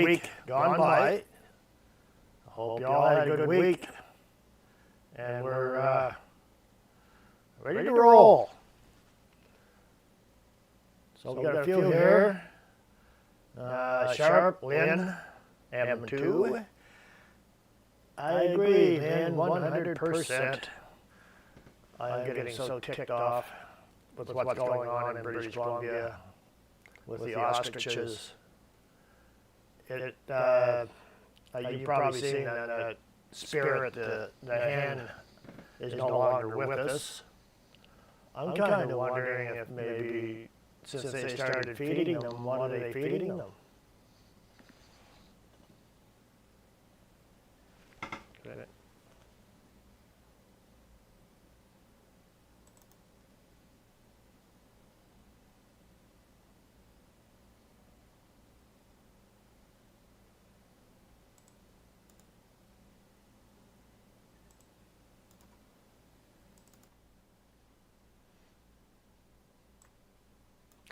week gone by. I hope you all had a good week. And we're ready to roll. So we've got a few here. Sharp, Lynn, M2. I agree, Lynn, 100%. I'm getting so ticked off with what's going on in British Columbia with the ostriches. You've probably seen that Spirit, the hen, is no longer with us. I'm kind of wondering if maybe since they started feeding them, what are they feeding them?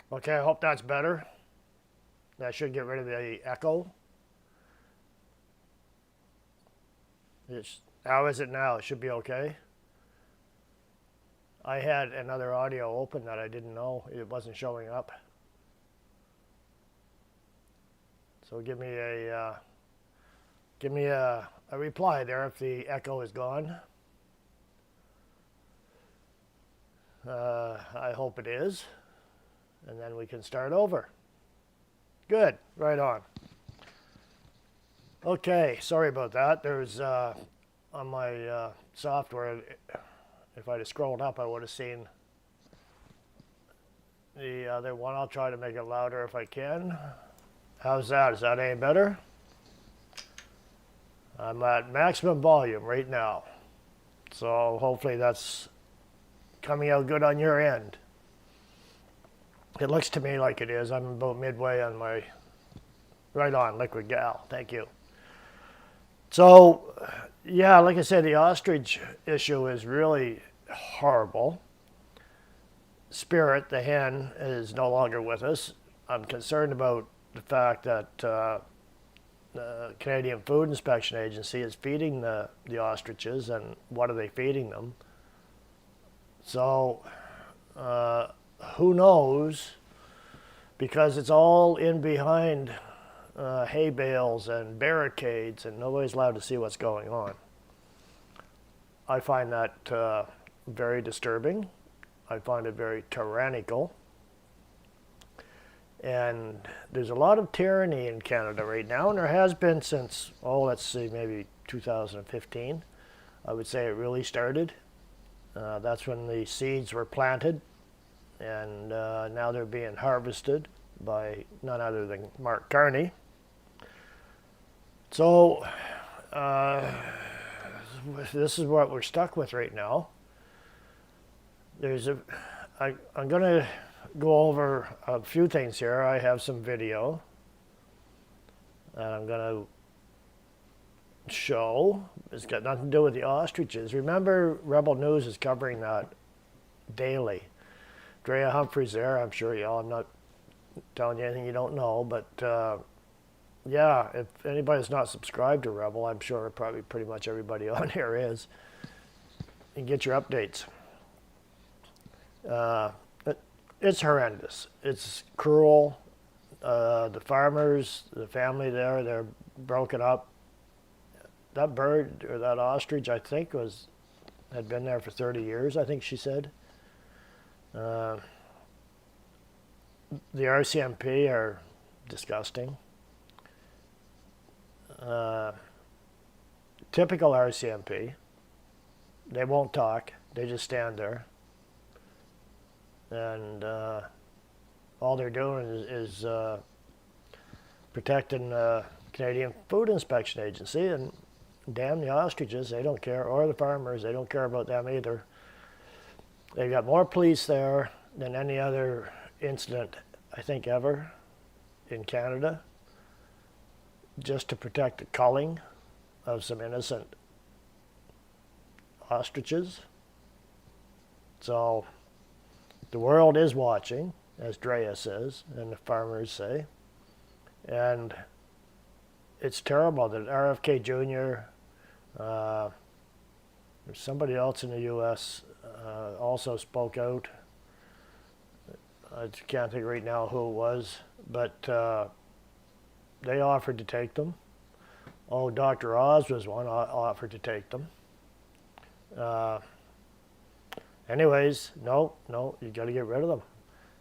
Okay, I hope that's better. That should get rid of the echo. How is it now? It should be okay. I had another audio open that I didn't know. It wasn't showing up. So give me a reply there if the echo is gone. I hope it is. And then we can start over. Good, right on. Okay, sorry about that. There's, on my software, if I'd have scrolled up, I would have seen the other one. I'll try to make it louder if I can. How's that? Is that any better? I'm at maximum volume right now. So hopefully that's coming out good on your end. It looks to me like it is. I'm about midway on my, right on, Liquid Gal. Thank you. So, yeah, like I said, the ostrich issue is really horrible. Spirit, the hen, is no longer with us. I'm concerned about the fact that the Canadian Food Inspection Agency is feeding the ostriches, and what are they feeding them? So, who knows, because it's all in behind hay bales and barricades and nobody's allowed to see what's going on. I find that very disturbing. I find it very tyrannical. And there's a lot of tyranny in Canada right now, and there has been since, let's see, maybe 2015. I would say it really started. That's when the seeds were planted. And now they're being harvested by none other than Mark Carney. So this is what we're stuck with right now. I'm going to go over a few things here. I have some video that I'm going to show. It's got nothing to do with the ostriches. Remember, Rebel News is covering that daily. Drea Humphreys there, I'm sure y'all, I'm not telling you anything you don't know, but yeah, if anybody's not subscribed to Rebel, I'm sure probably pretty much everybody on here is, and get your updates. It's horrendous. It's cruel. The farmers, the family there, they're broken up. That bird, or that ostrich, I think had been there for 30 years, I think she said. The RCMP are disgusting. Typical RCMP. They won't talk. They just stand there. And all they're doing is protecting the Canadian Food Inspection Agency, and damn the ostriches, they don't care, or the farmers, they don't care about them either. They've got more police there than any other incident, I think, ever in Canada, just to protect the culling of some innocent ostriches. So the world is watching, as Drea says, and the farmers say. And it's terrible that RFK Jr., there's somebody else in the U.S. Also spoke out. I can't think right now who it was, but they offered to take them. Oh, Dr. Oz was one offered to take them. Anyways, no, you got to get rid of them.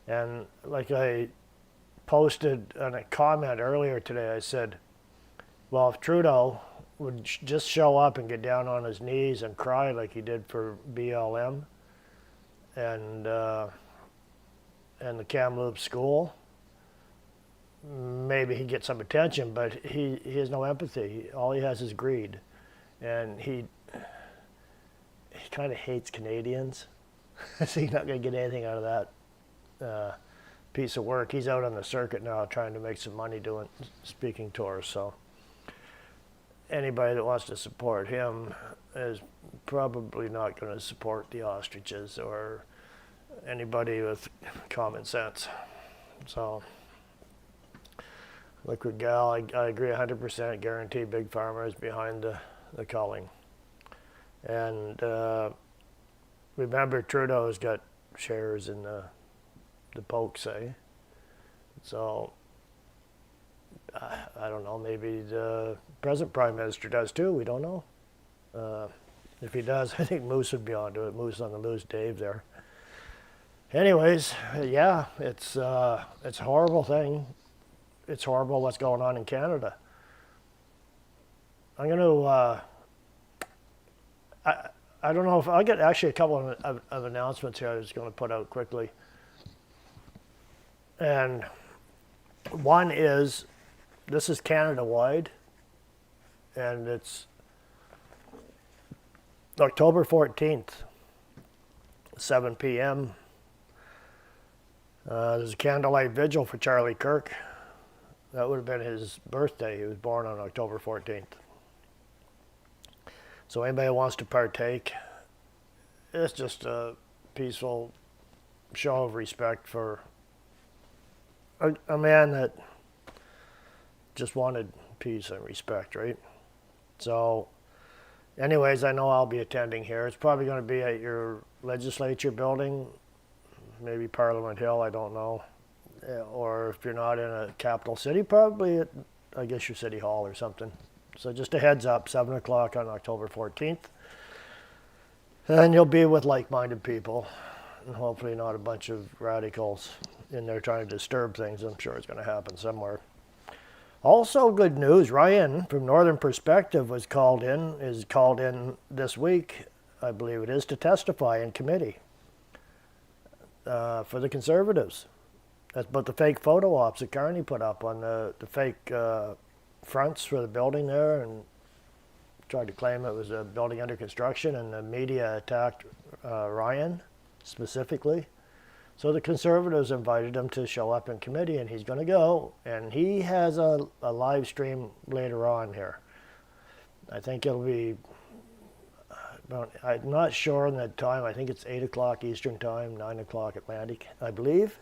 And like I posted in a comment earlier today, I said, well, if Trudeau would just show up and get down on his knees and cry like he did for BLM and the Kamloops school, maybe he'd get some attention, but he has no empathy. All he has is greed. And he kind of hates Canadians. So he's not going to get anything out of that piece of work. He's out on the circuit now trying to make some money doing speaking tours. So anybody that wants to support him is probably not going to support the ostriches or anybody with common sense. So Liquid Gal, I agree 100%, guarantee Big Pharma is behind the culling. And remember, Trudeau's got shares in the Pokes, eh? So I don't know, maybe the present Prime Minister does too, we don't know. If he does, I think Moose would be onto it. Moose on the Moose Dave there. Anyways, yeah, it's a horrible thing. It's horrible what's going on in Canada. I'm going to, I don't know if, I got actually a couple of announcements here I was going to put out quickly. And one is, this is Canada-wide, and it's October 14th, 7 p.m. There's a candlelight vigil for Charlie Kirk. That would have been his birthday. He was born on October 14th. So anybody who wants to partake, it's just a peaceful show of respect for a man that just wanted peace and respect, right? So anyways, I know I'll be attending here. It's probably going to be at your legislature building, maybe Parliament Hill, I don't know. Or if you're not in a capital city, probably at, I guess, your city hall or something. So just a heads up, 7 o'clock on October 14th. And you'll be with like-minded people, and hopefully not a bunch of radicals in there trying to disturb things. I'm sure it's going to happen somewhere. Also good news, Ryan from Northern Perspective is called in this week, I believe it is, to testify in committee for the Conservatives. That's about the fake photo ops that Carney put up on the fake fronts for the building there, and tried to claim it was a building under construction, and the media attacked Ryan specifically. So the Conservatives invited him to show up in committee, and he's going to go, and he has a live stream later on here. I think it'll be, I'm not sure on the time, I think it's 8 o'clock Eastern time, 9 o'clock Atlantic, I believe.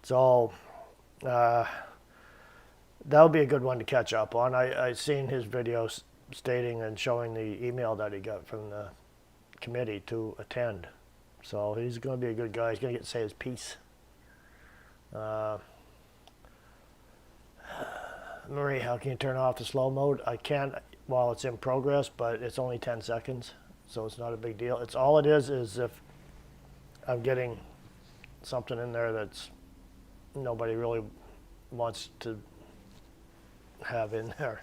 So that'll be a good one to catch up on. I seen his video stating and showing the email that he got from the committee to attend. So he's going to be a good guy. He's going to get to say his piece. Marie, how can you turn off the slow mode? I can't while it's in progress, but it's only 10 seconds, so it's not a big deal. It's all it is if I'm getting something in there that's nobody really wants to have in there.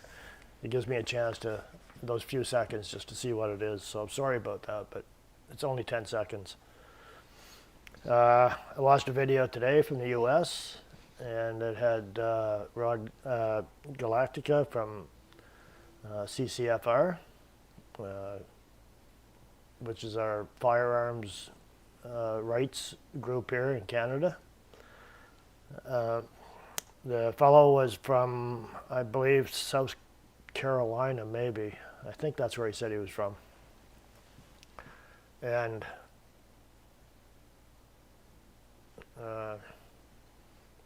It gives me a chance to, those few seconds, just to see what it is. So I'm sorry about that, but it's only 10 seconds. I watched a video today from the US, and it had Rod Galactica from CCFR, which is our firearms rights group here in Canada. The fellow was from, I believe, South Carolina, maybe. I think that's where he said he was from. And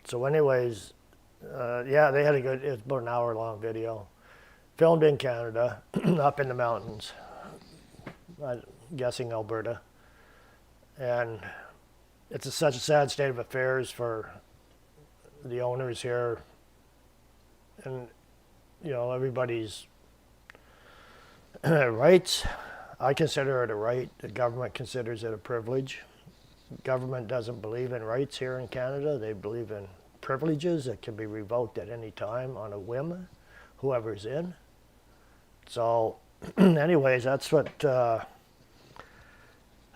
so anyways, Yeah, they had a good, it's about an hour long video. Filmed in Canada, up in the mountains, I'm guessing Alberta. And it's such a sad state of affairs for the owners here. And, you know, everybody's rights. I consider it a right. The government considers it a privilege. Government doesn't believe in rights here in Canada. They believe in privileges that can be revoked at any time on a whim, whoever's in. So anyways, that's what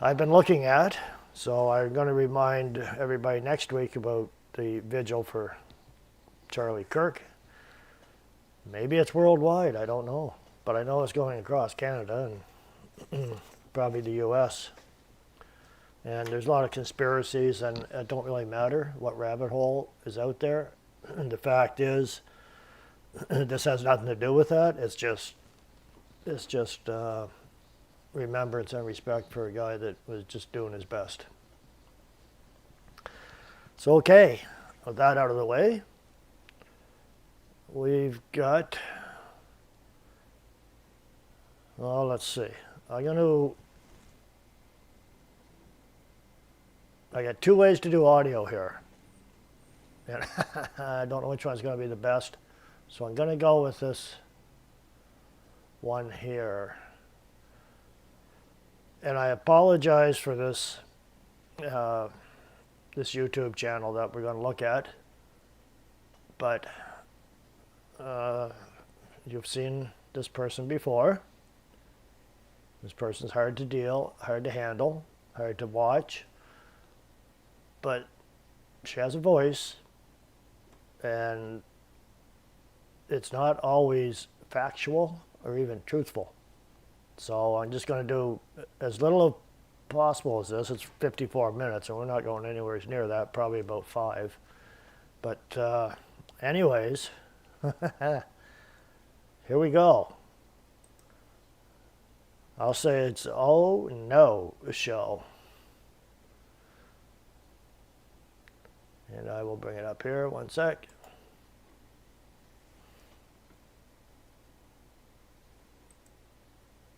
I've been looking at. So I'm going to remind everybody next week about the vigil for Charlie Kirk. Maybe it's worldwide, I don't know. But I know it's going across Canada and probably the US. And there's a lot of conspiracies, and it don't really matter what rabbit hole is out there. And the fact is, this has nothing to do with that. It's just remembrance and respect for a guy that was just doing his best. So okay, with that out of the way, we've got, well, let's see. I got two ways to do audio here. And I don't know which one's going to be the best. So I'm going to go with this one here. And I apologize for this this YouTube channel that we're going to look at. But you've seen this person before. This person's hard to deal, hard to handle, hard to watch. But she has a voice, and it's not always factual or even truthful. So I'm just going to do as little as possible as this. It's 54 minutes, and we're not going anywhere near that, probably about 5. But anyways, here we go. I'll say it's Oh No show. And I will bring it up here, one sec.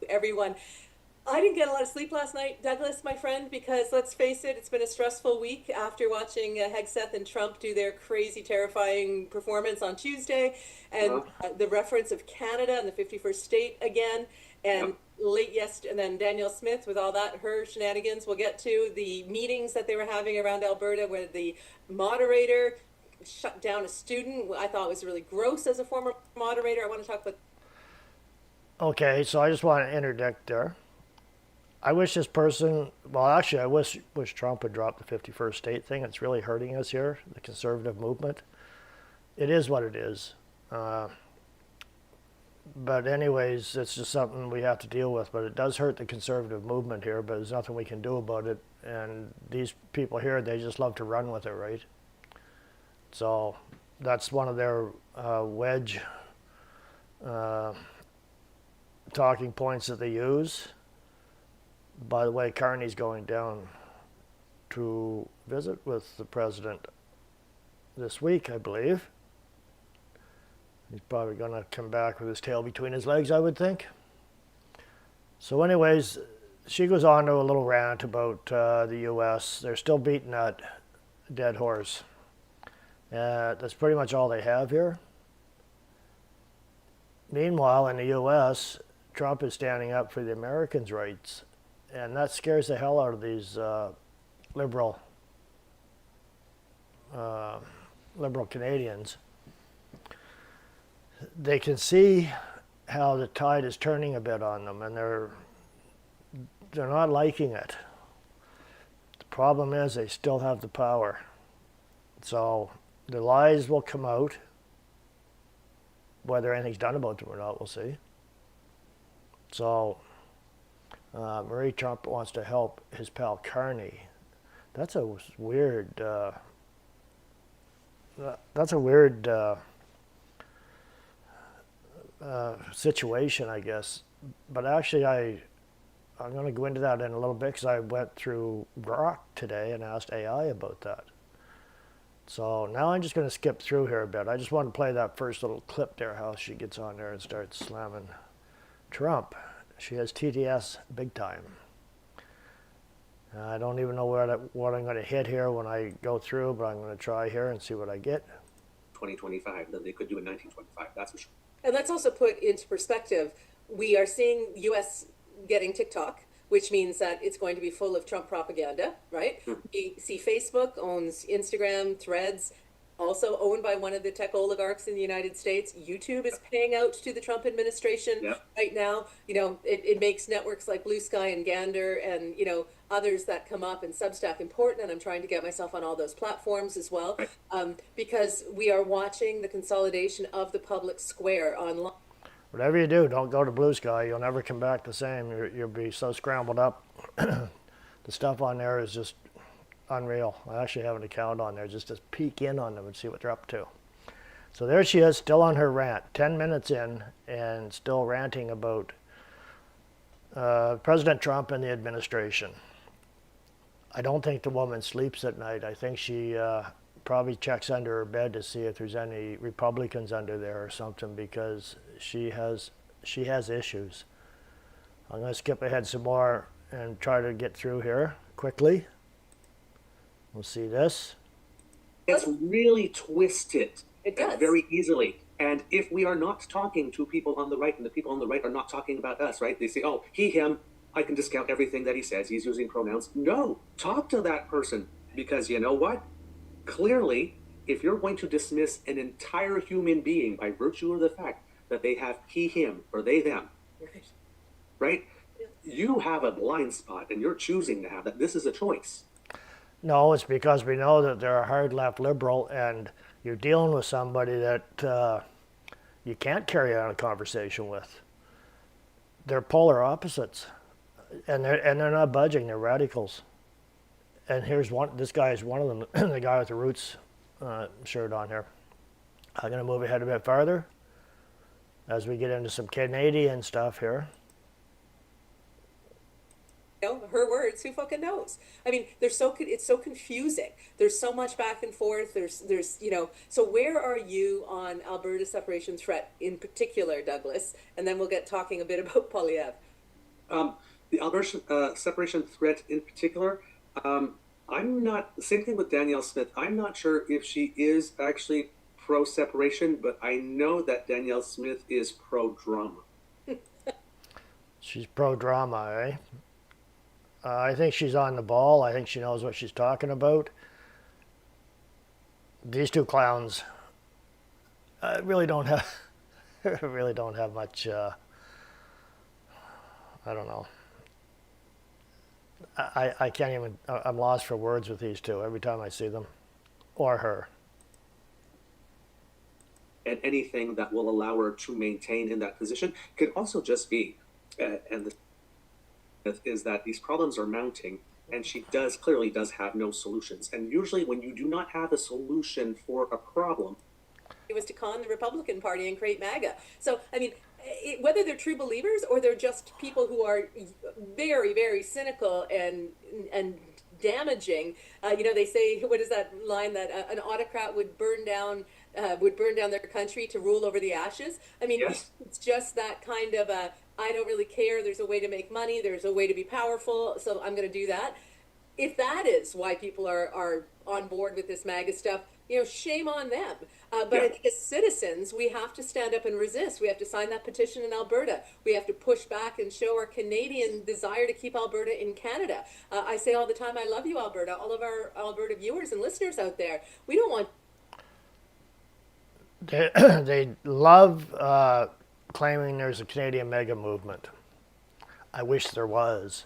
Everyone. I didn't get a lot of sleep last night, Douglas, my friend, because let's face it, it's been a stressful week after watching Hegseth and Trump do their crazy, terrifying performance on Tuesday, and the reference of Canada and the 51st state again, and late yesterday, and then Danielle Smith with all that, her shenanigans. We'll get to the meetings that they were having around Alberta where the moderator shut down a student. I thought was really gross as a former moderator. I want to talk about. Okay, so I just want to interject there. I wish this person, well, actually, I wish Trump would drop the 51st state thing. It's really hurting us here, the conservative movement. It is what it is. But anyways, it's just something we have to deal with. But it does hurt the conservative movement here, but there's nothing we can do about it. And these people here, they just love to run with it, right? So that's one of their wedge talking points that they use. By the way, Carney's going down to visit with the president this week, I believe. He's probably going to come back with his tail between his legs, I would think. So anyways, she goes on to a little rant about the U.S. They're still beating that dead horse. That's pretty much all they have here. Meanwhile, in the U.S., Trump is standing up for the Americans' rights. And that scares the hell out of these liberal Canadians. They can see how the tide is turning a bit on them, and they're not liking it. The problem is they still have the power. So the lies will come out. Whether anything's done about them or not, we'll see. So Marie Trump wants to help his pal Carney. That's a weird. Situation, I guess. But actually, I'm going to go into that in a little bit because I went through Grok today and asked AI about that. So now I'm just going to skip through here a bit. I just want to play that first little clip there, how she gets on there and starts slamming Trump. She has TTS big time. I don't even know what I'm going to hit here when I go through, but I'm going to try here and see what I get. 2025 than they could do in 1925. That's for sure. And let's also put into perspective, we are seeing US getting TikTok, which means that it's going to be full of Trump propaganda, right? We see Facebook owns Instagram, Threads, also owned by one of the tech oligarchs in the United States. YouTube is paying out to the Trump administration right now. It makes networks like Blue Sky and Gander and, others that come up, and Substack important. And I'm trying to get myself on all those platforms as well, because we are watching the consolidation of the public square online. Whatever you do, don't go to Blue Sky. You'll never come back the same. You'll be so scrambled up. The stuff on there is just unreal. I actually have an account on there just to peek in on them and see what they're up to. So there she is, still on her rant, 10 minutes in, and still ranting about President Trump and the administration. I don't think the woman sleeps at night. I think she probably checks under her bed to see if there's any Republicans under there or something, because she has issues. I'm going to skip ahead some more and try to get through here quickly. We'll see this. It's really twisted. It does. Very easily. And if we are not talking to people on the right, and the people on the right are not talking about us, right? They say, oh, he, him, I can discount everything that he says. He's using pronouns. No, talk to that person, because you know what? Clearly, if you're going to dismiss an entire human being by virtue of the fact that they have he, him, or they, them, right? You have a blind spot, and you're choosing to have that. This is a choice. No, it's because we know that they're a hard left liberal, and you're dealing with somebody that you can't carry on a conversation with. They're polar opposites, and they're not budging. They're radicals. And here's one. This guy is one of them. The guy with the Roots shirt on here. I'm going to move ahead a bit farther as we get into some Canadian stuff here. Her words, who fucking knows? I mean, it's so confusing. There's so much back and forth. There's so where are you on Alberta separation threat in particular, Douglas? And then we'll get talking a bit about Polyev. The Alberta separation threat in particular, I'm not, same thing with Danielle Smith. I'm not sure if she is actually pro-separation, but I know that Danielle Smith is pro-drama. She's pro-drama, eh? I think she's on the ball. I think she knows what she's talking about. These two clowns really don't have much. I don't know. I can't even. I'm lost for words with these two every time I see them, or her. And anything that will allow her to maintain in that position could also just be, and the is that these problems are mounting, and she clearly does have no solutions. And usually when you do not have a solution for a problem, it was to con the Republican Party and create MAGA. So, I mean, whether they're true believers or they're just people who are very, very cynical and damaging, they say, what is that line, that an autocrat would burn down their country to rule over the ashes? I mean, yes. It's just that kind of I don't really care. There's a way to make money. There's a way to be powerful. So I'm going to do that. If that is why people are on board with this MAGA stuff, shame on them. But I think as citizens, we have to stand up and resist. We have to sign that petition in Alberta. We have to push back and show our Canadian desire to keep Alberta in Canada. I say all the time, I love you, Alberta. All of our Alberta viewers and listeners out there, we don't want... They love claiming there's a Canadian mega movement. I wish there was.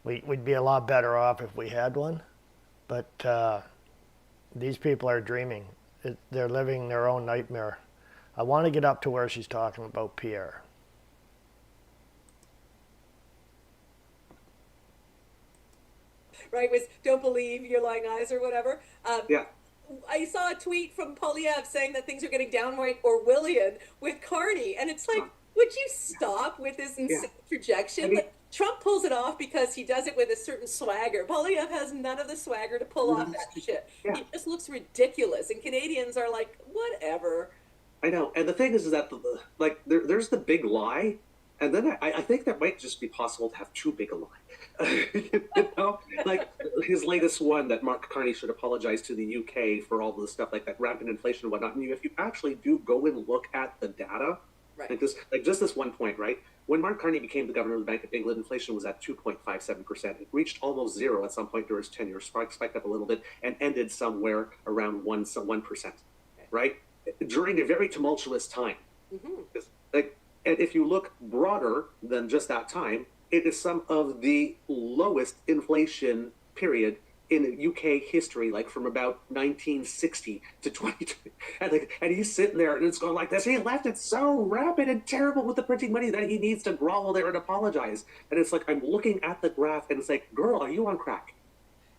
We'd be a lot better off if we had one. But these people are dreaming. They're living their own nightmare. I want to get up to where she's talking about Pierre. Right, was don't believe your lying eyes or whatever. Yeah. I saw a tweet from Polyev saying that things are getting downright Orwellian with Carney, and it's like, would you stop with this Yeah. insane projection? I mean, Like, Trump pulls it off because he does it with a certain swagger. Polyev has none of the swagger to pull off that shit. yeah. He just looks ridiculous, and Canadians are like, whatever. I know, and the thing is that like there's the big lie, and then I think that might just be possible to have too big a lie. You know, like his latest one that Mark Carney should apologize to the UK for all the stuff like that rampant inflation and whatnot. And if you actually do go and look at the data, Right. like just this one point, right? When Mark Carney became the governor of the Bank of England, inflation was at 2.57%. It reached almost zero at some point during his tenure, spiked up a little bit, and ended somewhere around 1%, right? During a very tumultuous time. Mm-hmm. Like, and if you look broader than just that time, it is some of the lowest inflation period in UK history, like from about 1960 to 2020. And he's sitting there and it's going like this. He left it so rapid and terrible with the printing money that he needs to grovel there and apologize. And it's like, I'm looking at the graph and it's like, girl, are you on crack?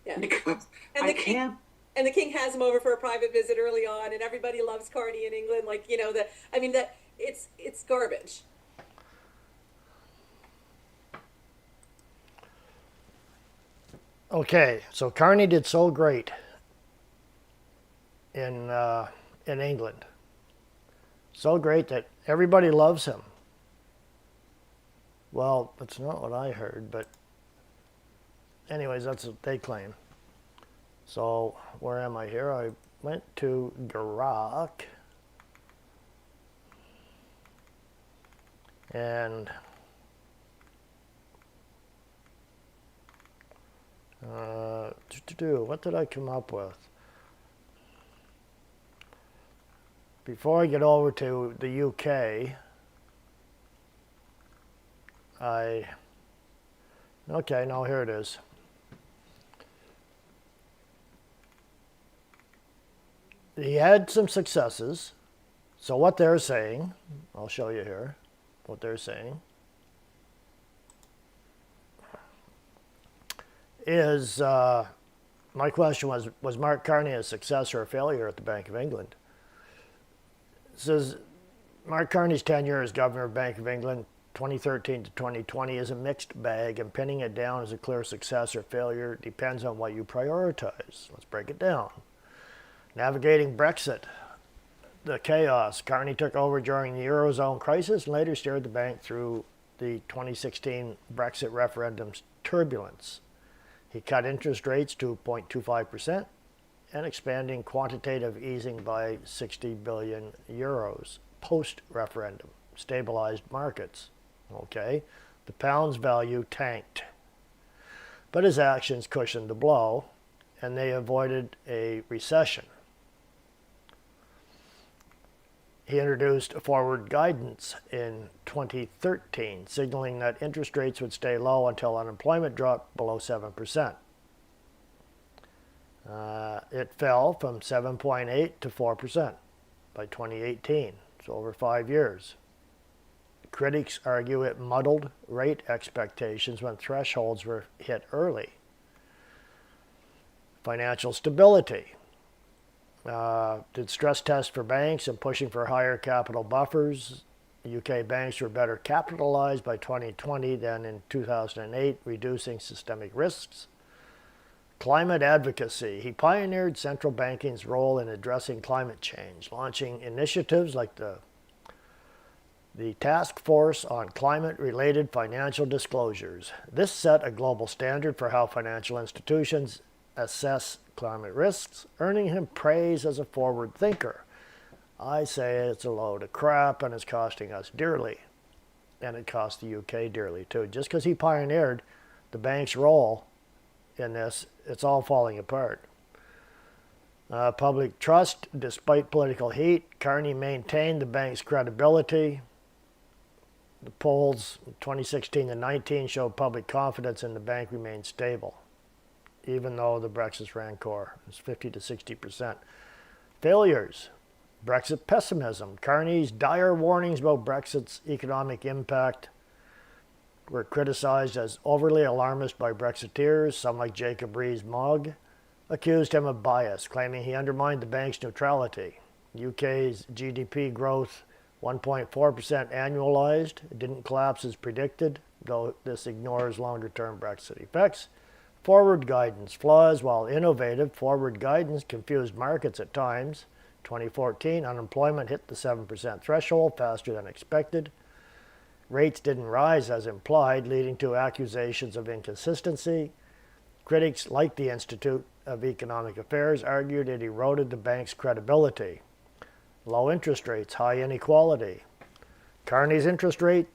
Yeah. Because And I the king, can't. and the king has him over for a private visit early on, and everybody loves Carney in England. Like, I mean, that it's garbage. Okay, so Carney did so great in England, so great that everybody loves him. Well, that's not what I heard, but anyways, that's what they claim. So where am I here? I went to Iraq, and what did I come up with? Before I get over to the UK, okay, no, here it is. He had some successes. So what they're saying, I'll show you here what they're saying, is my question was Mark Carney a success or a failure at the Bank of England? It says Mark Carney's tenure as governor of Bank of England 2013 to 2020 is a mixed bag, and pinning it down as a clear success or failure depends on what you prioritize. Let's break it down. Navigating Brexit, the chaos. Carney took over during the Eurozone crisis and later steered the bank through the 2016 Brexit referendum's turbulence. He cut interest rates to 0.25% and expanding quantitative easing by 60 billion euros post-referendum, stabilized markets. Okay, the pound's value tanked, but his actions cushioned the blow, and they avoided a recession. He introduced forward guidance in 2013, signaling that interest rates would stay low until unemployment dropped below 7%. It fell from 7.8 to 4% by 2018, so over 5 years. Critics argue it muddled rate expectations when thresholds were hit early. Financial stability. Did stress tests for banks and pushing for higher capital buffers. UK banks were better capitalized by 2020 than in 2008, reducing systemic risks. Climate advocacy. He pioneered central banking's role in addressing climate change, launching initiatives like the Task Force on Climate-Related Financial Disclosures. This set a global standard for how financial institutions assess climate risks, earning him praise as a forward thinker. I say it's a load of crap and it's costing us dearly. And it cost the UK dearly too. Just because he pioneered the bank's role in this, it's all falling apart. Public trust, despite political heat, Carney maintained the bank's credibility. The polls 2016 to 19 showed public confidence in the bank remained stable, even though the Brexit rancor is 50 to 60%. Failures. Brexit pessimism. Carney's dire warnings about Brexit's economic impact were criticized as overly alarmist by Brexiteers. Some, like Jacob Rees-Mogg, accused him of bias, claiming he undermined the bank's neutrality. UK's GDP growth 1.4% annualized. It didn't collapse as predicted, though this ignores longer-term Brexit effects. Forward guidance flaws. While innovative, forward guidance confused markets at times. 2014, unemployment hit the 7% threshold faster than expected. Rates didn't rise as implied, leading to accusations of inconsistency. Critics, like the Institute of Economic Affairs, argued it eroded the bank's credibility. Low interest rates, high inequality. Carney's interest rate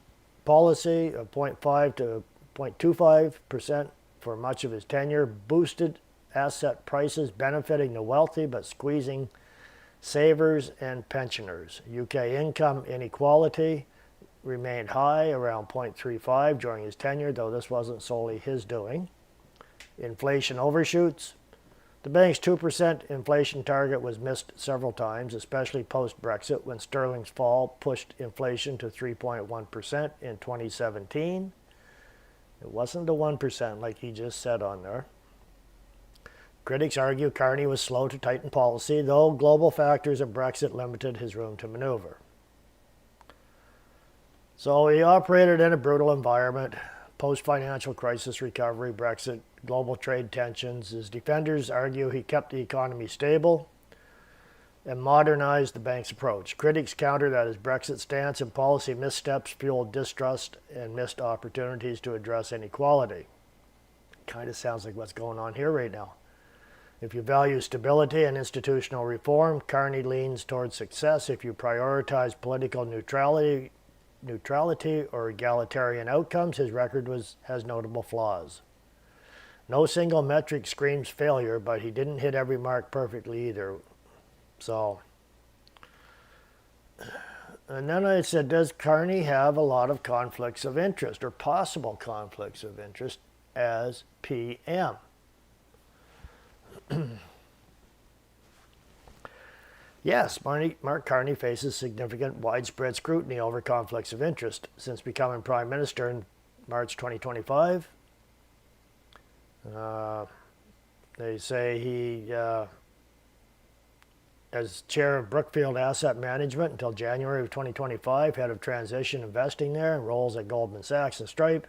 policy of 0.5 to 0.25% for much of his tenure boosted asset prices, benefiting the wealthy but squeezing savers and pensioners. UK income inequality remained high, around 0.35 during his tenure, though this wasn't solely his doing. Inflation overshoots. The bank's 2% inflation target was missed several times, especially post-Brexit, when sterling's fall pushed inflation to 3.1% in 2017. It wasn't the 1% like he just said on there. Critics argue Carney was slow to tighten policy, though global factors of Brexit limited his room to maneuver. So he operated in a brutal environment, post-financial crisis recovery, Brexit, global trade tensions. His defenders argue he kept the economy stable and modernized the bank's approach. Critics counter that his Brexit stance and policy missteps fueled distrust and missed opportunities to address inequality. Kind of sounds like what's going on here right now. If you value stability and institutional reform, Carney leans towards success. If you prioritize political neutrality or egalitarian outcomes, his record has notable flaws. No single metric screams failure, but he didn't hit every mark perfectly either. So, and then I said, does Carney have a lot of conflicts of interest or possible conflicts of interest as PM? Yes, Mark Carney faces significant widespread scrutiny over conflicts of interest. Since becoming Prime Minister in March 2025, they say he, as chair of Brookfield Asset Management until January of 2025, head of transition investing there, and roles at Goldman Sachs and Stripe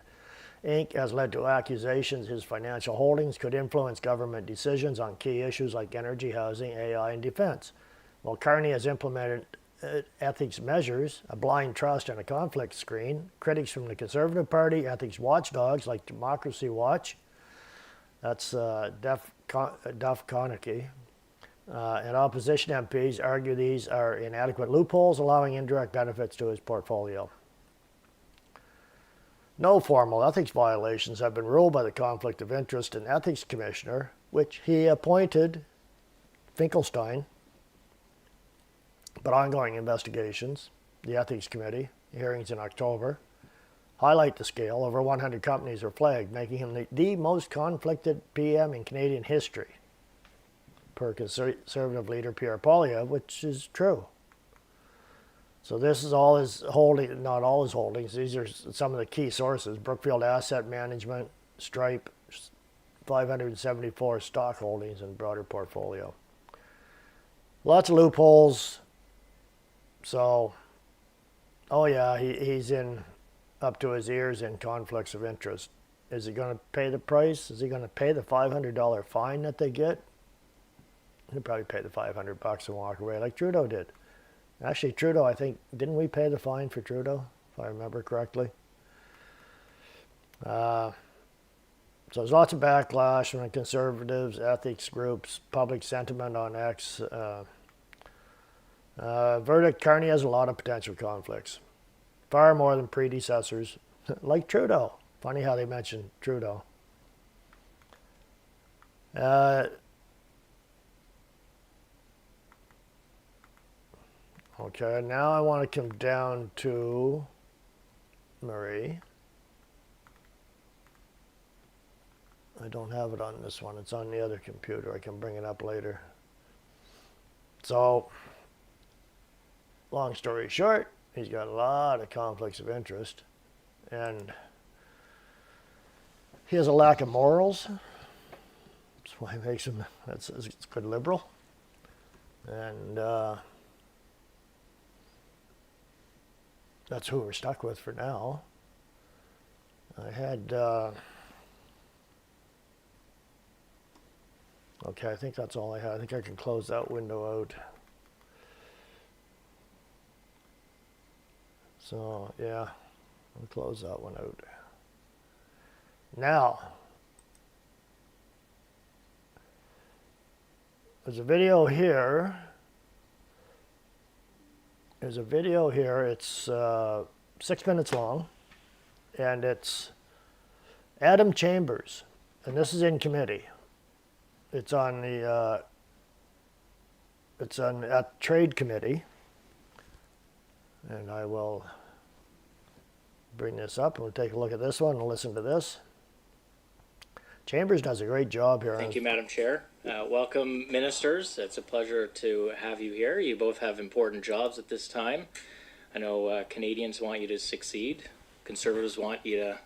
Inc. has led to accusations his financial holdings could influence government decisions on key issues like energy, housing, AI, and defense. While Carney has implemented ethics measures, a blind trust, and a conflict screen, critics from the Conservative Party, ethics watchdogs like Democracy Watch, that's Duff Conakey, and opposition MPs argue these are inadequate loopholes, allowing indirect benefits to his portfolio. No formal ethics violations have been ruled by the Conflict of Interest and Ethics Commissioner, which he appointed, Finkelstein, but ongoing investigations, the Ethics Committee, hearings in October, highlight the scale. Over 100 companies are flagged, making him the most conflicted PM in Canadian history, per Conservative leader Pierre Poilievre, which is true. So this is all his holding, not all his holdings. These are some of the key sources. Brookfield Asset Management, Stripe, 574 stock holdings and broader portfolio. Lots of loopholes. So, oh yeah, he's in up to his ears in conflicts of interest. Is he going to pay the price? Is he going to pay the $500 fine that they get? He'll probably pay the $500 and walk away like Trudeau did. Actually, Trudeau, I think, didn't we pay the fine for Trudeau, if I remember correctly? So there's lots of backlash from the Conservatives, ethics groups, public sentiment on X. Verdict, Carney has a lot of potential conflicts. Far more than predecessors, like Trudeau. Funny how they mentioned Trudeau. Okay, now I want to come down to Marie. I don't have it on this one. It's on the other computer. I can bring it up later. So, long story short, he's got a lot of conflicts of interest. And he has a lack of morals. That's why it makes him, it's good liberal. And that's who we're stuck with for now. I had, okay, I think that's all I had. I think I can close that window out. So, yeah, I'll close that one out. Now, there's a video here. There's a video here. It's 6 minutes long, and it's Adam Chambers, and this is in committee. It's on the at Trade Committee, and I will bring this up and we'll take a look at this one and listen to this. Chambers does a great job here. Thank you, Madam Chair. Welcome, ministers. It's a pleasure to have you here. You both have important jobs at this time. I know Canadians want you to succeed. Conservatives want you to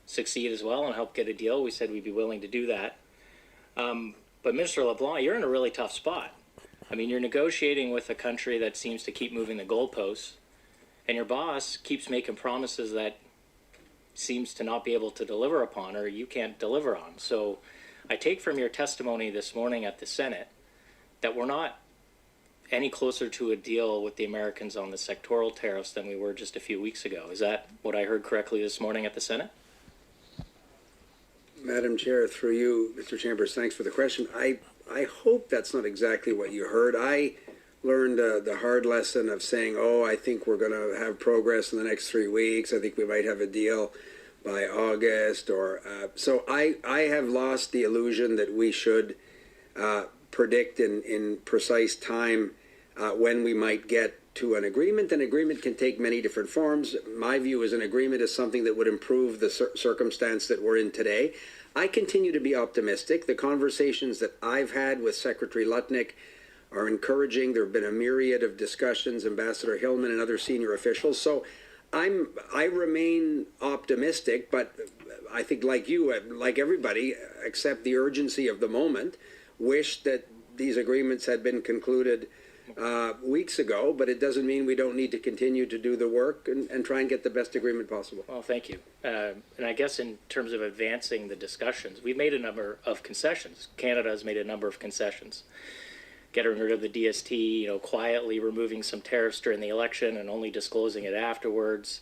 succeed as well and help get a deal. We said we'd be willing to do that. But Minister LeBlanc, you're in a really tough spot. I mean, you're negotiating with a country that seems to keep moving the goalposts, and your boss keeps making promises that seems to not be able to deliver upon, or you can't deliver on. So I take from your testimony this morning at the Senate that we're not any closer to a deal with the Americans on the sectoral tariffs than we were just a few weeks ago. Is that what I heard correctly this morning at the Senate? Madam Chair, through you, Mr. Chambers, thanks for the question. I hope that's not exactly what you heard. I learned the hard lesson of saying, oh, I think we're going to have progress in the next 3 weeks. I think we might have a deal by August. Or so I have lost the illusion that we should predict in precise time when we might get to an agreement. An agreement can take many different forms. My view is an agreement is something that would improve the circumstance that we're in today. I continue to be optimistic. The conversations that I've had with Secretary Lutnick are encouraging. There have been a myriad of discussions, Ambassador Hillman and other senior officials. So I remain optimistic, but I think like you, like everybody, accept the urgency of the moment, wish that these agreements had been concluded weeks ago, but it doesn't mean we don't need to continue to do the work and try and get the best agreement possible. Well, thank you. And I guess in terms of advancing the discussions, we've made a number of concessions. Canada has made a number of concessions. Getting rid of the DST, quietly removing some tariffs during the election and only disclosing it afterwards.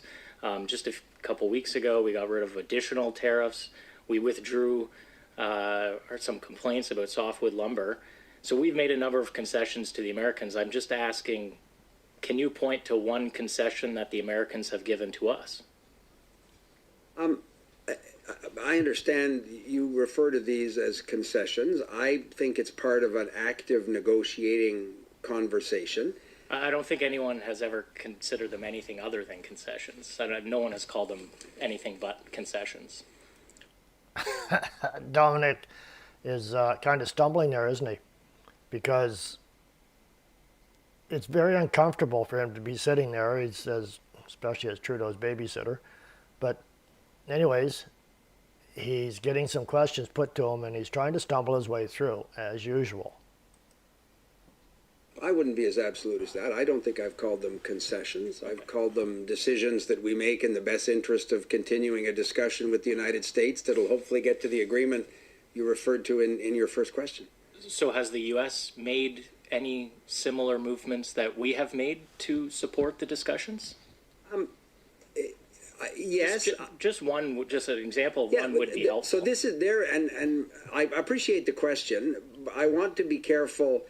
Just a couple weeks ago, we got rid of additional tariffs. We withdrew some complaints about softwood lumber. So we've made a number of concessions to the Americans. I'm just asking, can you point to one concession that the Americans have given to us? I understand you refer to these as concessions. I think it's part of an active negotiating conversation. I don't think anyone has ever considered them anything other than concessions. No one has called them anything but concessions. Dominic is kind of stumbling there, isn't he? Because it's very uncomfortable for him to be sitting there, he says, especially as Trudeau's babysitter. But anyways, he's getting some questions put to him, and he's trying to stumble his way through, as usual. I wouldn't be as absolute as that. I don't think I've called them concessions. I've called them decisions that we make in the best interest of continuing a discussion with the United States that'll hopefully get to the agreement you referred to in your first question. So has the U.S. made any similar movements that we have made to support the discussions? Yes. Just an example of one would be helpful. So this is there, and I appreciate the question. I want to be careful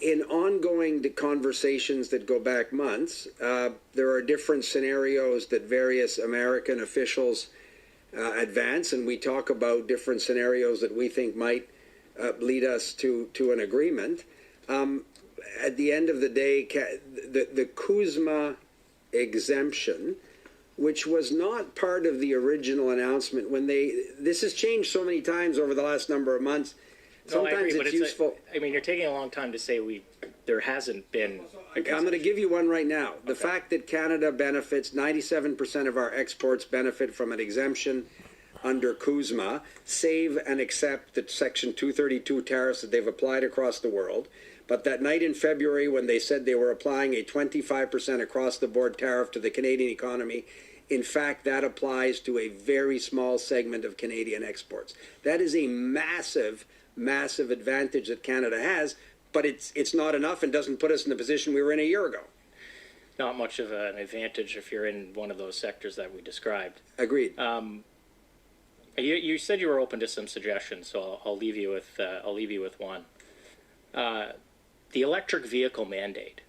in ongoing conversations that go back months. There are different scenarios that various American officials advance, and we talk about different scenarios that we think might lead us to an agreement. At the end of the day, the CUSMA exemption, which was not part of the original announcement this has changed so many times over the last number of months. Sometimes it's useful. You're taking a long time to say there hasn't been. I'm going to give you one right now. The fact that Canada benefits, 97% of our exports benefit from an exemption under CUSMA, save and accept the Section 232 tariffs that they've applied across the world. But that night in February when they said they were applying a 25% across the board tariff to the Canadian economy, in fact, that applies to a very small segment of Canadian exports. That is a massive, massive advantage that Canada has, but it's not enough and doesn't put us in the position we were in a year ago. Not much of an advantage if you're in one of those sectors that we described. Agreed. You said you were open to some suggestions, so I'll leave you with one. The electric vehicle mandate.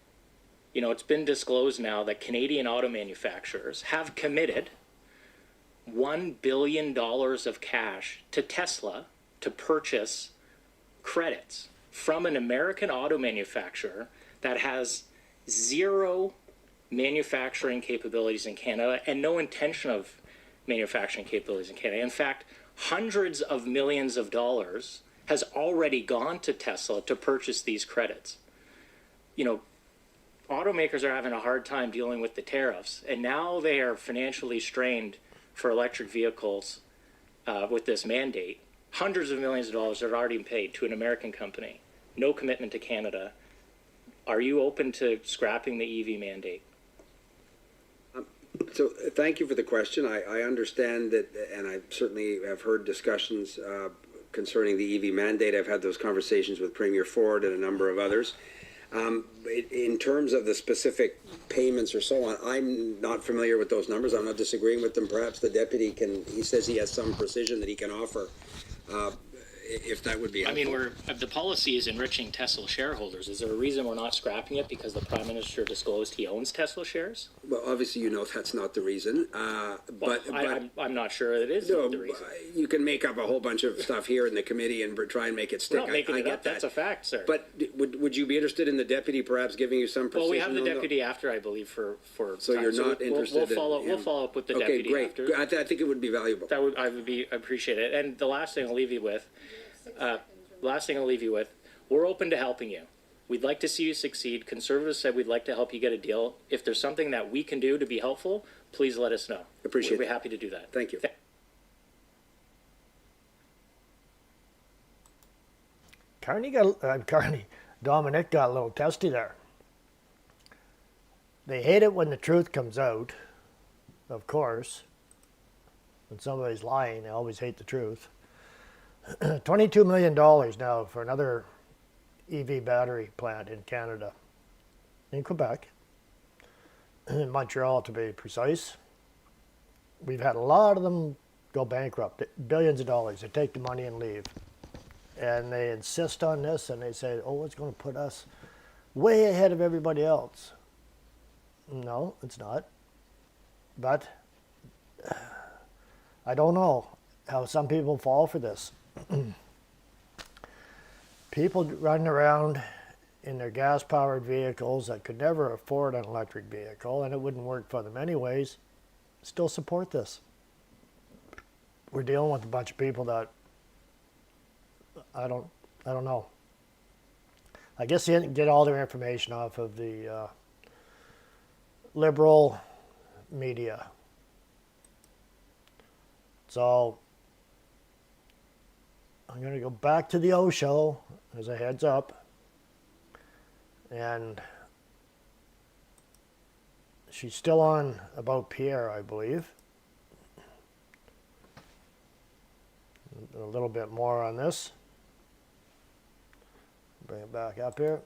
You know, it's been disclosed now that Canadian auto manufacturers have committed $1 billion of cash to Tesla to purchase credits from an American auto manufacturer that has zero manufacturing capabilities in Canada and no intention of manufacturing capabilities in Canada. In fact, hundreds of millions of dollars has already gone to Tesla to purchase these credits. You know, automakers are having a hard time dealing with the tariffs, and now they are financially strained for electric vehicles with this mandate. Hundreds of millions of dollars have already been paid to an American company. No commitment to Canada. Are you open to scrapping the EV mandate? So thank you for the question. I understand that, and I certainly have heard discussions concerning the EV mandate. I've had those conversations with Premier Ford and a number of others. In terms of the specific payments or so on, I'm not familiar with those numbers. I'm not disagreeing with them. Perhaps the deputy he says he has some precision that he can offer, if that would be helpful. I mean, the policy is enriching Tesla shareholders. Is there a reason we're not scrapping it because the Prime Minister disclosed he owns Tesla shares? Well, obviously, you know that's not the reason. I'm not sure it is No, the reason. you can make up a whole bunch of stuff here in the committee and try and make it stick. We're not making I it get up. that. That's a fact, sir. But would you be interested in the deputy perhaps giving you some precision? Well, we have the on deputy after, I believe, for So time. you're not interested. We'll follow up with the okay, deputy great. after. I think it would be valuable. I appreciate it. And the last thing I'll leave you with, we're open to helping you. We'd like to see you succeed. Conservatives said we'd like to help you get a deal. If there's something that we can do to be helpful, please let us know. Appreciate We'll be that. happy to do that. Thank you. Dominic got a little testy there. They hate it when the truth comes out, of course. When somebody's lying, they always hate the truth. $22 million now for another EV battery plant in Canada, in Quebec, in Montreal to be precise. We've had a lot of them go bankrupt, billions of dollars. They take the money and leave. And they insist on this, and they say, oh, it's going to put us way ahead of everybody else. No, it's not. But I don't know how some people fall for this. People running around in their gas-powered vehicles that could never afford an electric vehicle, and it wouldn't work for them anyways, still support this. We're dealing with a bunch of people that I don't know. I guess they didn't get all their information off of the liberal media. So I'm going to go back to the O show as a heads up. And she's still on about Pierre, I believe. A little bit more on this. Bring it back up here.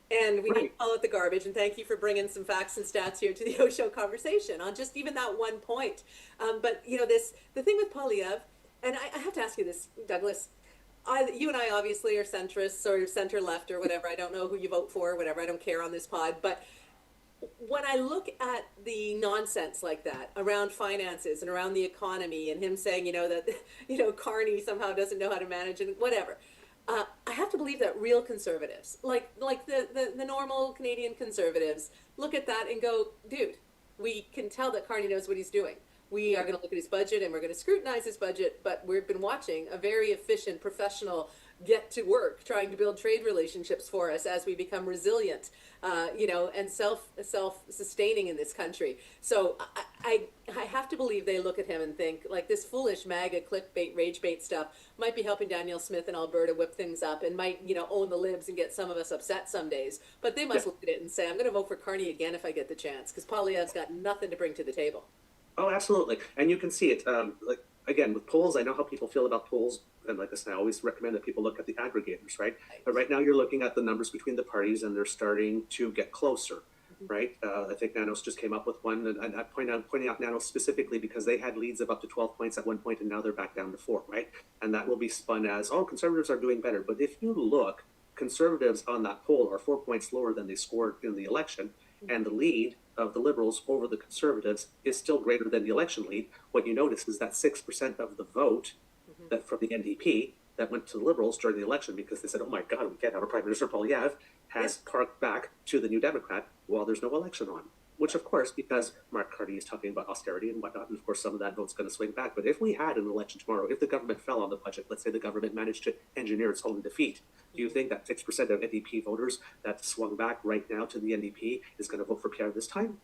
And we need to call out the garbage, and thank you for bringing some facts and stats here to the O-Show conversation on just even that one point. But, you know, the thing with Poilievre, and I have to ask you this, Douglas, you and I obviously are centrists or center-left or whatever. I don't know who you vote for or whatever. I don't care on this pod. But when I look at the nonsense like that around finances and around the economy and him saying, that, Carney somehow doesn't know how to manage it, whatever, I have to believe that real conservatives, like the normal Canadian conservatives, look at that and go, dude, we can tell that Carney knows what he's doing. We are going to look at his budget and we're going to scrutinize his budget, but we've been watching a very efficient, professional get to work trying to build trade relationships for us as we become resilient, and self-sustaining in this country. So I have to believe they look at him and think, like, this foolish MAGA clickbait, rage bait stuff might be helping Danielle Smith in Alberta whip things up and might, own the libs and get some of us upset some days. But they must look at it and say, I'm going to vote for Carney again if I get the chance, because Poilievre's got nothing to bring to the table. Oh, absolutely. And you can see it. Like again, with polls, I know how people feel about polls, and like I said, I always recommend that people look at the aggregators, right? But right now, you're looking at the numbers between the parties, and they're starting to get closer, right? I think Nanos just came up with one, and I'm pointing out Nanos specifically because they had leads of up to 12 points at one point, and now they're back down to 4, right? And that will be spun as, oh, conservatives are doing better. But if you look, conservatives on that poll are 4 points lower than they scored in the election, and the lead of the Liberals over the Conservatives is still greater than the election lead. What you notice is that 6% of the vote that from the NDP that went to the Liberals during the election because they said, oh my God, we can't have a Prime Minister Poilievre, has parked back to the New Democrat while there's no election on. Which, of course, because Mark Carney is talking about austerity and whatnot, and of course some of that vote's going to swing back. But if we had an election tomorrow, if the government fell on the budget, let's say the government managed to engineer its own defeat, do you think that 6% of NDP voters that swung back right now to the NDP is going to vote for Pierre this time?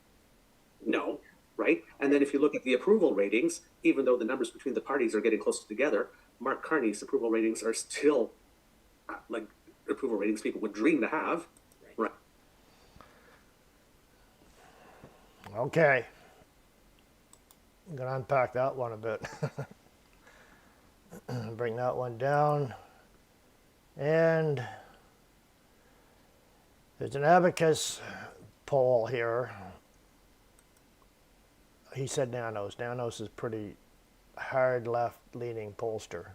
No, right? And then if you look at the approval ratings, even though the numbers between the parties are getting closer together, Mark Carney's approval ratings are still like approval ratings people would dream to have. Right. Okay. I'm going to unpack that one a bit. Bring that one down. And there's an abacus poll here. He said Nanos. Nanos is pretty hard left-leaning pollster.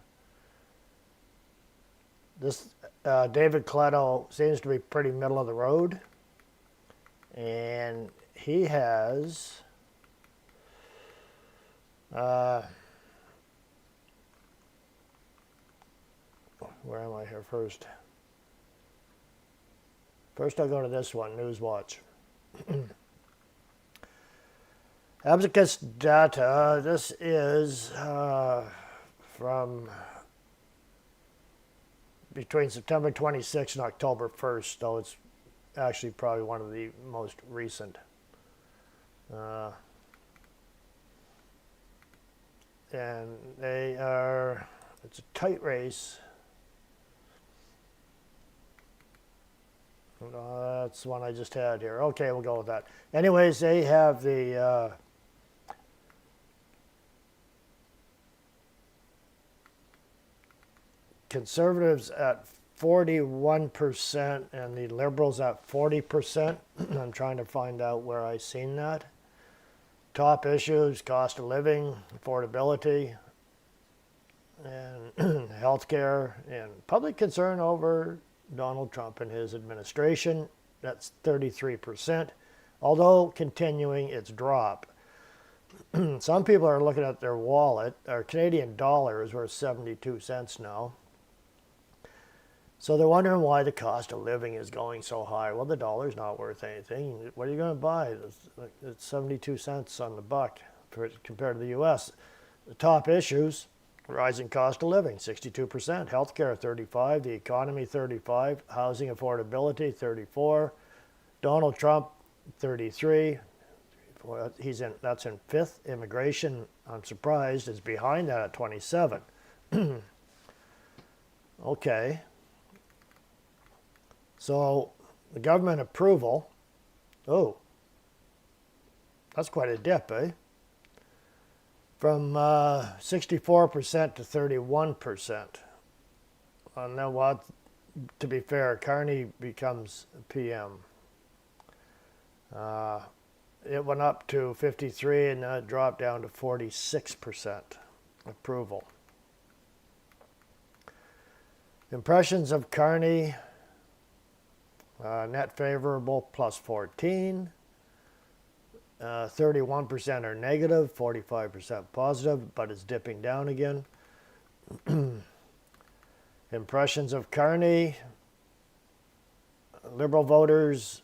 This David Cletto seems to be pretty middle of the road. And he has where am I here first? First I'll go to this one, Newswatch. Abacus data, this is from between September 26th and October 1st, though it's actually probably one of the most recent. And it's a tight race. That's the one I just had here. Okay, we'll go with that. Anyways, they have the Conservatives at 41% and the Liberals at 40%. I'm trying to find out where I seen that. Top issues, cost of living, affordability, and healthcare, and public concern over Donald Trump and his administration. That's 33%, although continuing its drop. Some people are looking at their wallet. Our Canadian dollar is worth 72 cents now. So they're wondering why the cost of living is going so high. Well, the dollar's not worth anything. What are you going to buy? It's 72 cents on the buck compared to the U.S. The top issues, rising cost of living, 62%. Healthcare, 35%. The economy, 35%. Housing affordability, 34%. Donald Trump, 33%. That's in 5th. Immigration, I'm surprised, is behind that at 27%. Okay. So the government approval, oh, that's quite a dip, eh? From 64% to 31%. And then what? To be fair, Carney becomes PM. It went up to 53 and then it dropped down to 46% approval. Impressions of Carney. Net favorable plus 14, 31% are negative, 45% positive, but it's dipping down again. Impressions of Carney, Liberal voters,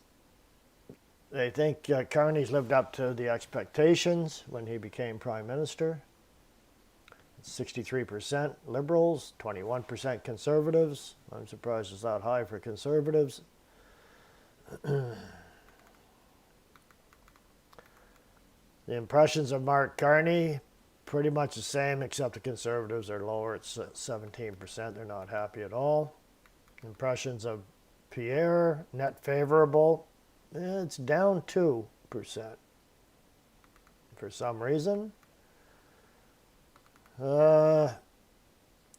they think Carney's lived up to the expectations when he became Prime Minister. 63% liberals, 21% conservatives. I'm surprised it's that high for conservatives. The impressions of Mark Carney, pretty much the same, except the conservatives are lower. It's 17%. They're not happy at all. Impressions of Pierre, net favorable. It's down 2% for some reason.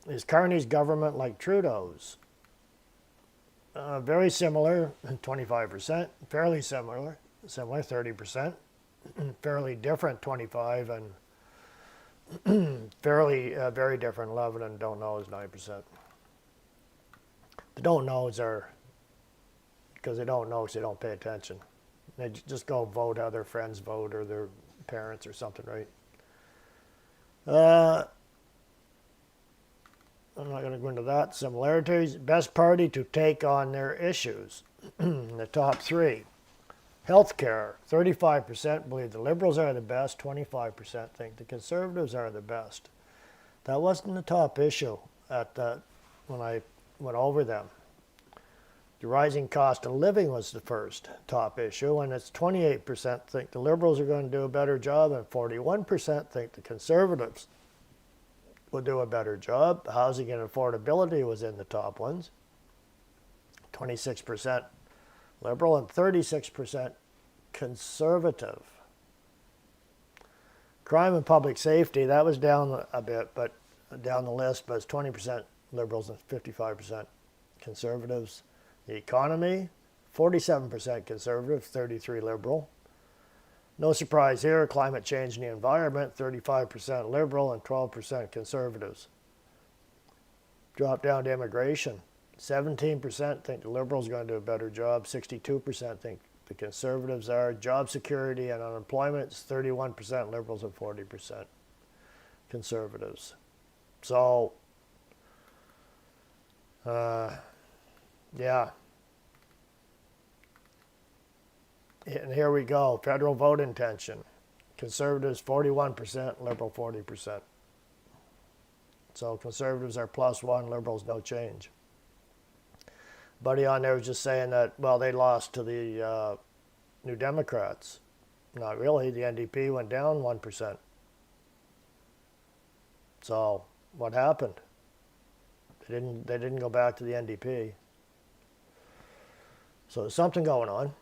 Is Carney's government like Trudeau's? Very similar, 25%. Fairly similar, 30%. Fairly different, 25, and fairly very different, 11, and don't know is 9%. The don't knows are because they don't know, so they don't pay attention. They just go vote how their friends vote or their parents or something, right? I'm not going to go into that. Similarities. Best party to take on their issues. The top three. Healthcare. 35% believe the Liberals are the best. 25% think the Conservatives are the best. That wasn't the top issue when I went over them. The rising cost of living was the first top issue, and it's 28% think the Liberals are going to do a better job, and 41% think the Conservatives will do a better job. Housing and affordability was in the top ones. 26% Liberal and 36% Conservative. Crime and public safety, that was down a bit, but down the list, but it's 20% Liberals and 55% Conservatives. The economy, 47% Conservative, 33% Liberal. No surprise here, climate change and the environment, 35% Liberal and 12% Conservatives. Drop down to immigration. 17% think the Liberals are going to do a better job. 62% think the Conservatives are. Job security and unemployment is 31% Liberals and 40% Conservatives. So, yeah. And here we go. Federal vote intention. Conservatives 41%, Liberal 40%. So Conservatives are +1, Liberals no change. Buddy on there was just saying that, well, they lost to the New Democrats. Not really. The NDP went down 1%. So what happened? They didn't go back to the NDP. So there's something going on.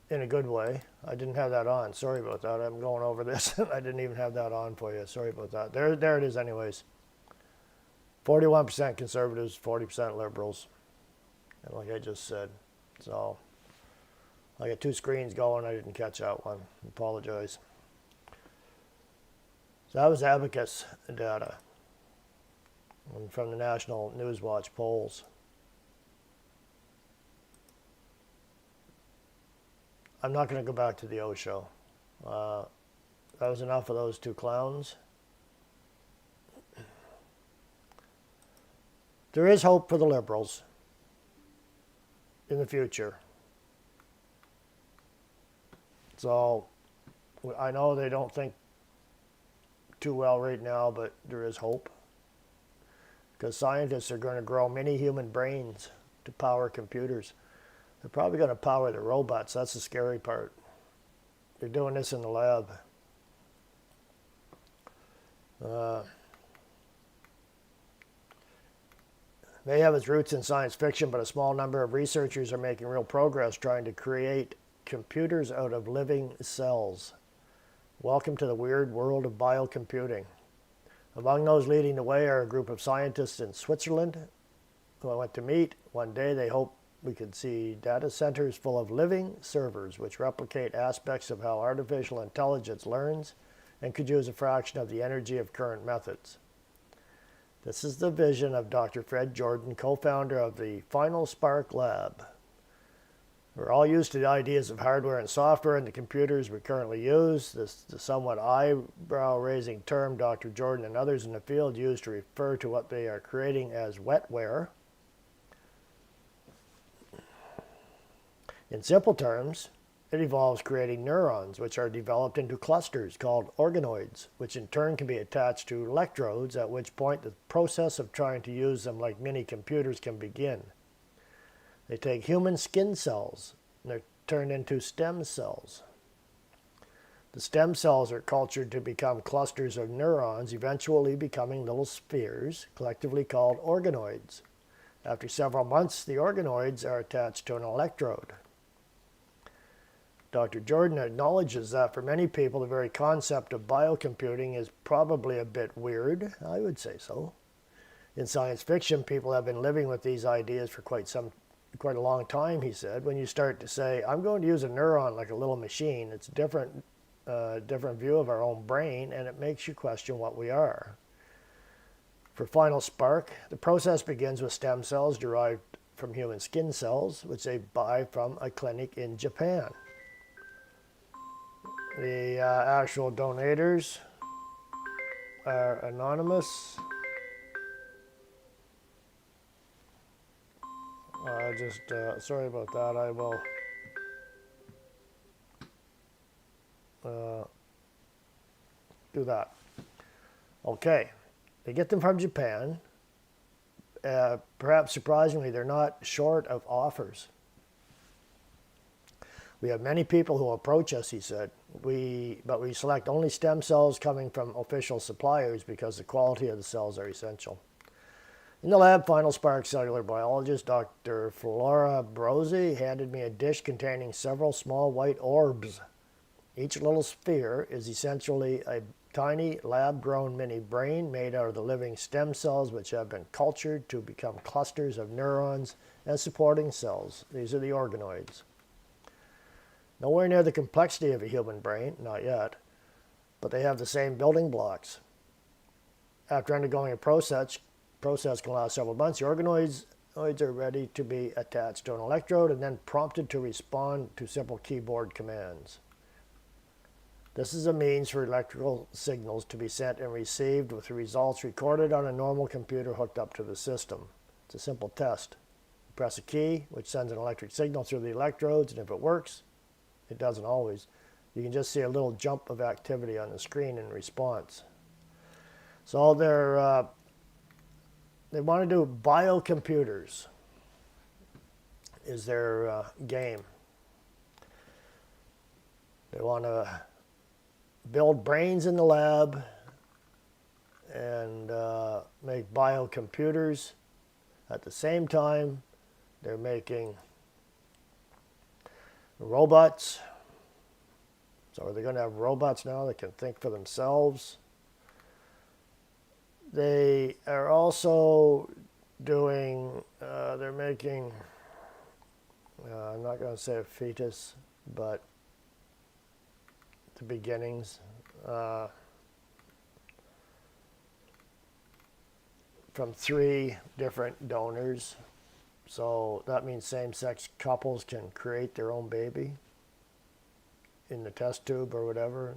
In a good way. I didn't have that on. Sorry about that. I'm going over this. I didn't even have that on for you. Sorry about that. There it is anyways. 41% Conservatives, 40% Liberals. And like I just said. So I got two screens going. I didn't catch that one. Apologize. So that was Abacus data from the National Newswatch polls. I'm not going to go back to the O show. That was enough of those two clowns. There is hope for the Liberals in the future. So I know they don't think too well right now, but there is hope. Because scientists are going to grow many human brains to power computers. They're probably going to power the robots. That's the scary part. They're doing this in the lab. May have its roots in science fiction, but a small number of researchers are making real progress trying to create computers out of living cells. Welcome to the weird world of biocomputing. Among those leading the way are a group of scientists in Switzerland who I went to meet. One day they hope we could see data centers full of living servers which replicate aspects of how artificial intelligence learns and could use a fraction of the energy of current methods. This is the vision of Dr. Fred Jordan, co-founder of the Final Spark Lab. We're all used to the ideas of hardware and software in the computers we currently use. This somewhat eyebrow-raising term Dr. Jordan and others in the field use to refer to what they are creating as wetware. In simple terms, it involves creating neurons, which are developed into clusters called organoids, which in turn can be attached to electrodes, at which point the process of trying to use them like mini computers can begin. They take human skin cells and they're turned into stem cells. The stem cells are cultured to become clusters of neurons, eventually becoming little spheres, collectively called organoids. After several months, the organoids are attached to an electrode. Dr. Jordan acknowledges that for many people, the very concept of biocomputing is probably a bit weird. I would say so. In science fiction, people have been living with these ideas for quite a long time, he said. When you start to say, I'm going to use a neuron like a little machine, it's a different view of our own brain, and it makes you question what we are. For Final Spark, the process begins with stem cells derived from human skin cells, which they buy from a clinic in Japan. The actual donators are anonymous. Sorry about that. I will do that. Okay, they get them from Japan. Perhaps surprisingly, they're not short of offers. We have many people who approach us, he said, but we select only stem cells coming from official suppliers because the quality of the cells are essential. In the lab, Final Spark cellular biologist Dr. Flora Brosi handed me a dish containing several small white orbs. Each little sphere is essentially a tiny lab-grown mini brain made out of the living stem cells which have been cultured to become clusters of neurons and supporting cells. These are the organoids. Nowhere near the complexity of a human brain, not yet, but they have the same building blocks. After undergoing a process can last several months, the organoids are ready to be attached to an electrode and then prompted to respond to simple keyboard commands. This is a means for electrical signals to be sent and received with the results recorded on a normal computer hooked up to the system. It's a simple test. You press a key, which sends an electric signal through the electrodes, and if it works, it doesn't always, you can just see a little jump of activity on the screen in response. So they want to do biocomputers is their game. They want to build brains in the lab and make biocomputers. At the same time, they're making robots. So are they going to have robots now that can think for themselves? They are also doing, they're making, I'm not going to say a fetus, but the beginnings from 3 different donors. So that means same-sex couples can create their own baby in the test tube or whatever.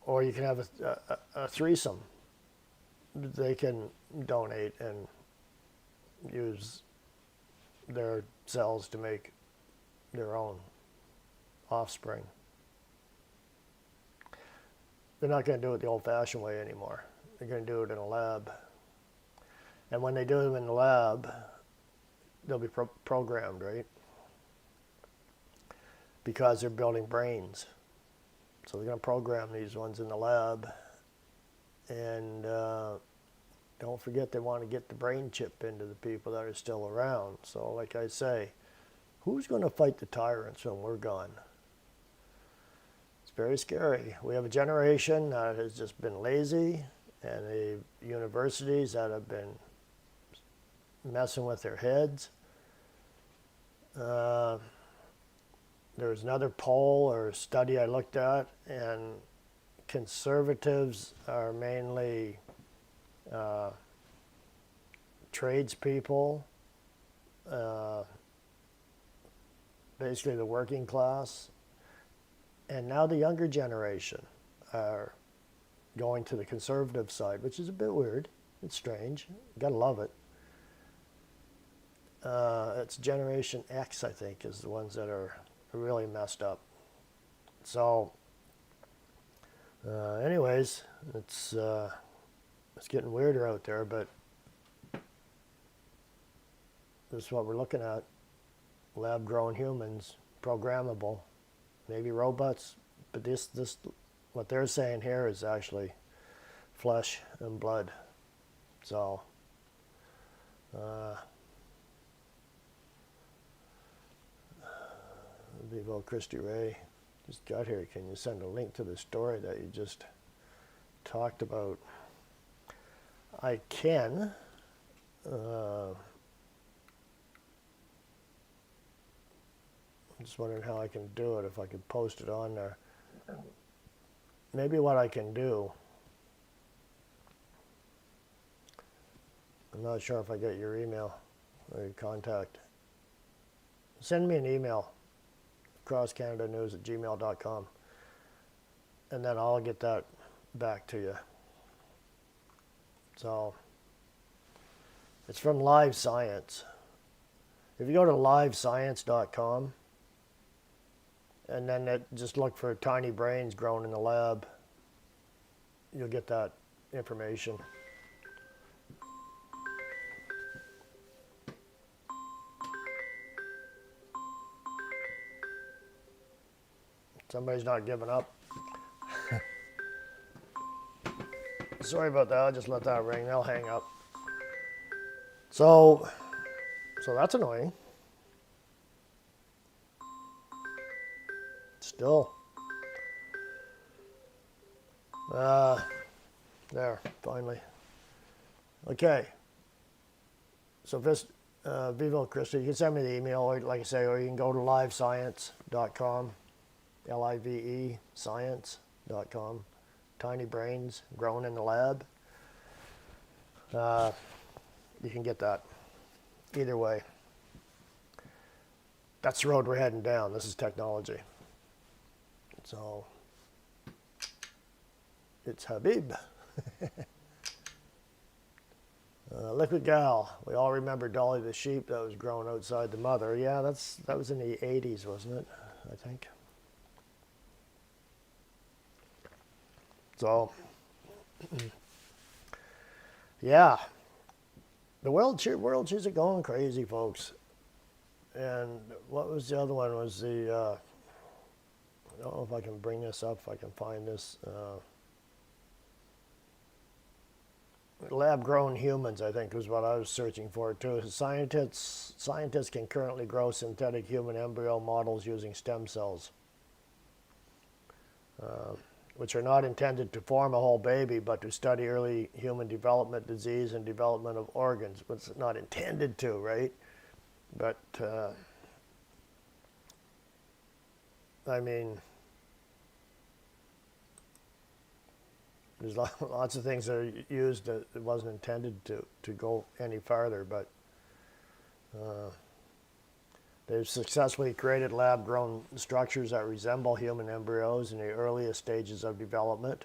Or you can have a threesome. They can donate and use their cells to make their own offspring. They're not going to do it the old-fashioned way anymore. They're going to do it in a lab. And when they do them in the lab, they'll be programmed, right? Because they're building brains. So they're going to program these ones in the lab. And don't forget they want to get the brain chip into the people that are still around. So like I say, who's going to fight the tyrants when we're gone? It's very scary. We have a generation that has just been lazy, and the universities that have been messing with their heads. There's another poll or study I looked at, and conservatives are mainly tradespeople, basically the working class, and now the younger generation are going to the conservative side, which is a bit weird. It's strange. You gotta love it. It's Generation X, I think, is the ones that are really messed up. So, anyways, it's getting weirder out there, but this is what we're looking at. Lab-grown humans, programmable, maybe robots, but this what they're saying here is actually flesh and blood. So, Vivo Christy Ray just got here. Can you send a link to the story that you just talked about? I can. I'm just wondering how I can do it, if I could post it on there. Maybe what I can do, I'm not sure if I get your email or your contact. Send me an email, crosscanadanews@gmail.com, and then I'll get that back to you. So, it's from Live Science. If you go to livescience.com, and then just look for tiny brains grown in the lab, you'll get that information. Somebody's not giving up. Sorry about that, I'll just let that ring, they'll hang up. So that's annoying. Still. There, finally. Okay. So this, Vivo Christie, you can send me the email, or like I say, or you can go to livescience.com, L-I-V-E, science.com. Tiny brains grown in the lab. You can get that either way. That's the road we're heading down. This is technology. So, it's Habib. Liquid Gal. We all remember Dolly the sheep that was grown outside the mother. Yeah, that was in the 80s, wasn't it? I think. So, yeah. The world isn't going crazy, folks. And what was the other one? Was the I don't know if I can bring this up, if I can find this. Lab-grown humans, I think, was what I was searching for too. Scientists can currently grow synthetic human embryo models using stem cells, which are not intended to form a whole baby, but to study early human development, disease, and development of organs. But it's not intended to, right? But I mean, there's lots of things that are used that it wasn't intended to go any farther, but they've successfully created lab-grown structures that resemble human embryos in the earliest stages of development.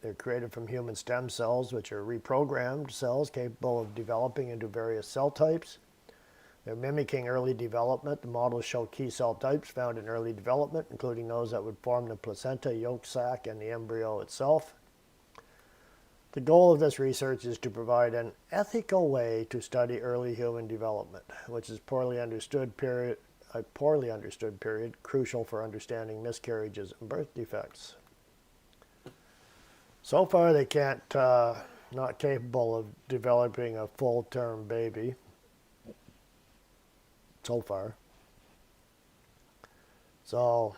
They're created from human stem cells, which are reprogrammed cells capable of developing into various cell types. They're mimicking early development. The models show key cell types found in early development, including those that would form the placenta, yolk sac, and the embryo itself. The goal of this research is to provide an ethical way to study early human development, which is a poorly understood period, crucial for understanding miscarriages and birth defects. So far, they can't, not capable of developing a full-term baby. So far. So,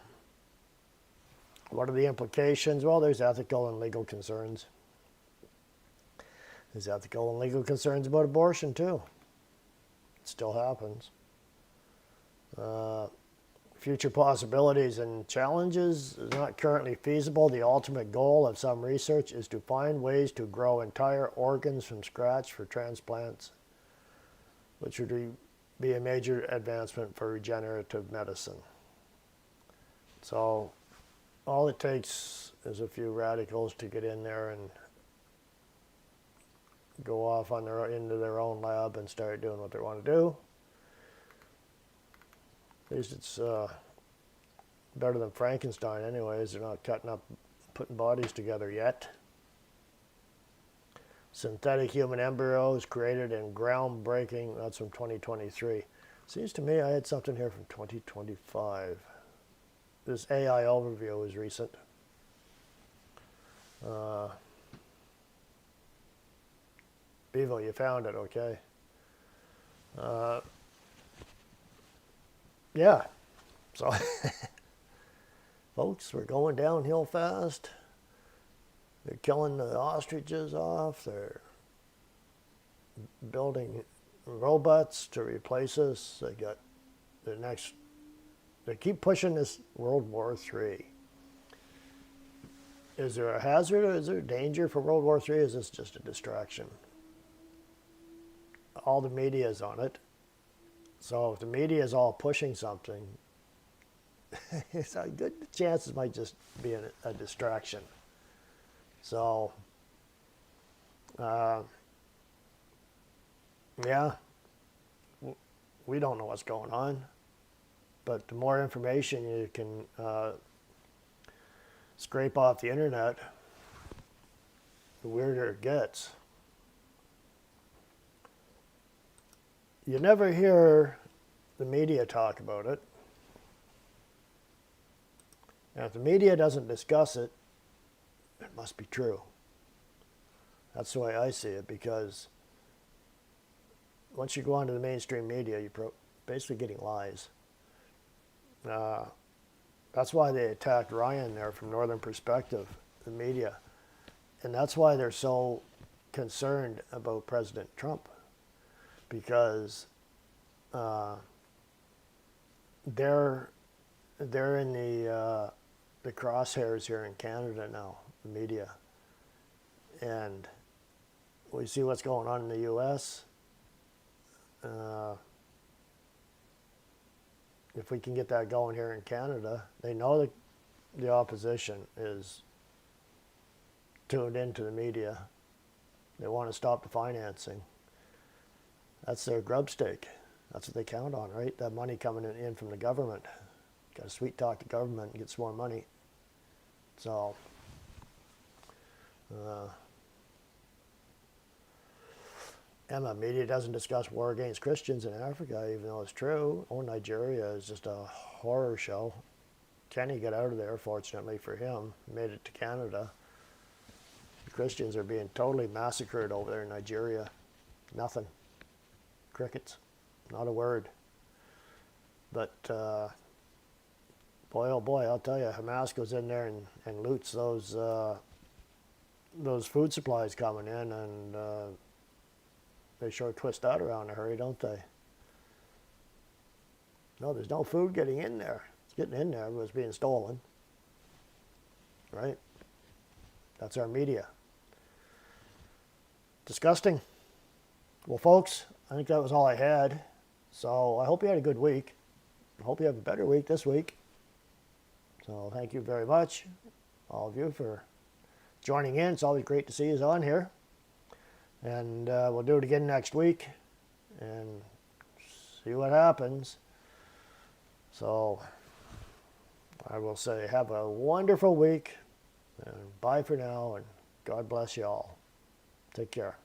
what are the implications? Well, there's ethical and legal concerns. There's ethical and legal concerns about abortion, too. It still happens. Future possibilities and challenges is not currently feasible. The ultimate goal of some research is to find ways to grow entire organs from scratch for transplants, which would be a major advancement for regenerative medicine. So all it takes is a few radicals to get in there and go off on into their own lab and start doing what they want to do. At least it's better than Frankenstein anyways. They're not cutting up, putting bodies together yet. Synthetic human embryos created in groundbreaking, that's from 2023. Seems to me I had something here from 2025. This AI overview is recent. Bevo, you found it, okay. Yeah, so folks, we're going downhill fast. They're killing the ostriches off. They're building robots to replace us. They got the next. They keep pushing this World War III. Is there a hazard or is there danger for World War III? Or is this just a distraction? All the media is on it. So if the media is all pushing something, it's a good chance it might just be a distraction. So, yeah, we don't know what's going on, but the more information you can scrape off the internet, the weirder it gets. You never hear the media talk about it. And if the media doesn't discuss it, it must be true. That's the way I see it, because once you go onto the mainstream media, you're basically getting lies. That's why they attacked Ryan there from Northern Perspective, the media. And that's why they're so concerned about President Trump, because they're in the crosshairs here in Canada now, the media, and we see what's going on in the U.S. If we can get that going here in Canada, they know that the opposition is tuned into the media. They want to stop the financing. That's their grub stake. That's what they count on, right? That money coming in from the government. Got to sweet talk the government and get some more money. So, and the media doesn't discuss war against Christians in Africa, even though it's true. Or Nigeria is just a horror show. Kenny got out of there, fortunately for him, made it to Canada. The Christians are being totally massacred over there in Nigeria. Nothing. Crickets. Not a word. But boy, oh boy, I'll tell you, Hamas goes in there and loots those food supplies coming in, and they sure twist that around in a hurry, don't they? No, there's no food getting in there. It's getting in there, but it's being stolen. Right? That's our media. Disgusting. Well, folks, I think that was all I had. So I hope you had a good week. I hope you have a better week this week. So thank you very much, all of you, for joining in. It's always great to see you on here. And we'll do it again next week and see what happens. So I will say have a wonderful week. And bye for now, and God bless you all. Take care.